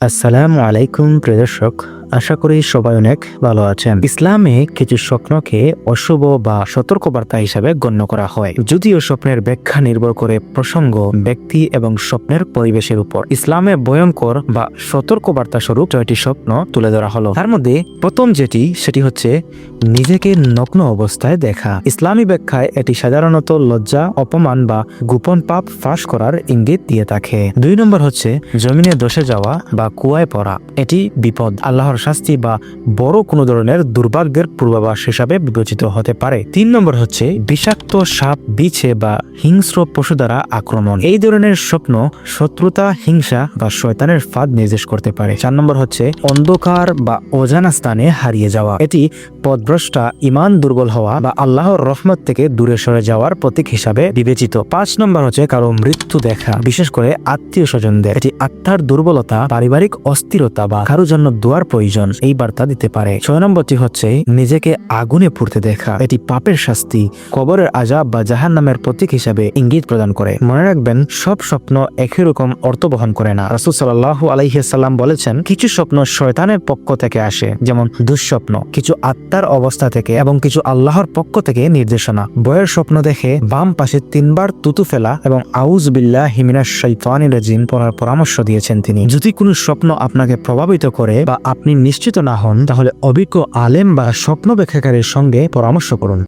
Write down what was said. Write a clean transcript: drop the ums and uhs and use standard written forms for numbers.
আসসালামু আলাইকুম প্রিয় দর্শক, আশা করি সবাই অনেক ভালো আছেন। ইসলামে কিছু স্বপ্নকে অশুভ বা সতর্কবার্তা হিসাবে গণ্য করা হয়। যদিও স্বপ্নের ব্যাখ্যা নির্ভর করে প্রসঙ্গ, ব্যক্তি এবং স্বপ্নের পরিবেশের উপর। ইসলামে ভয়ঙ্কর বা সতর্কবার্তা স্বরূপ 6টি স্বপ্ন তুলে ধরা হলো। তার মধ্যে প্রথম সেটি হচ্ছে নিজেকে নগ্ন অবস্থায় দেখা। ইসলামী ব্যাখ্যায় এটি সাধারণত লজ্জা, অপমান বা গোপন পাপ ফাঁস করার ইঙ্গিত দিয়ে থাকে। 2 নম্বর হচ্ছে জমিনে ধসে যাওয়া বা কুয়ায় পড়া। এটি বিপদ, আল্লাহর শাস্তি বা বড় কোনো ধরনের দুর্ভাগ্যের পূর্বাভাস হিসাবে বিবেচিত হতে পারে। 3 নম্বর হচ্ছে বিষাক্ত সাপ, বিছে বা হিংস্র পশু দ্বারা আক্রমণ। এই ধরনের স্বপ্ন শত্রুতা, হিংসা বা শয়তানের ফাঁদ নির্দেশ করতে পারে। 4 নম্বর হচ্ছে অন্ধকার বা অজানা স্থানে হারিয়ে যাওয়া। এটি পথভ্রষ্টা, ঈমান দুর্বল হওয়া বা আল্লাহর রহমত থেকে দূরে সরে যাওয়ার প্রতীক হিসাবে বিবেচিত। 5 নম্বর হচ্ছে কারো মৃত্যু দেখা, বিশেষ করে আত্মীয় স্বজনদের। এটি আত্মার দুর্বলতা, পারিবারিক অস্থিরতা বা কারো জন্য দোয়ার প্রয়োজন এই বার্তা দিতে পারে। 6 নম্বরটি হচ্ছে নিজেকে আগুনে পুড়তে দেখা। এটি পাপের শাস্তি, কবরের আযাব বা জাহান্নামের প্রতীক হিসাবে ইঙ্গিত প্রদান করে। মনে রাখবেন, সব স্বপ্ন একই রকম অর্থ বহন করে না। রাসূল সাল্লাল্লাহু আলাইহি ওয়াসাল্লাম বলেছেন, কিছু স্বপ্ন শয়তানের পক্ষ থেকে আসে, যেমন দুঃস্বপ্ন, কিছু আত্মার অবস্থা থেকে এবং কিছু আল্লাহর পক্ষ থেকে নির্দেশনা। ভয়ের স্বপ্ন দেখে বাম পাশে 3 বার থুতু ফেলা এবং আউযু বিল্লাহি মিনাশ শাইতানির রাজিম পড়ার পরামর্শ দিয়েছেন তিনি। যদি কোনো স্বপ্ন আপনাকে প্রভাবিত করে বা আপনি নিশ্চিত না হন, তাহলে অভিজ্ঞ আলেম বা স্বপ্ন ব্যাখ্যাকারীর সঙ্গে পরামর্শ করুন।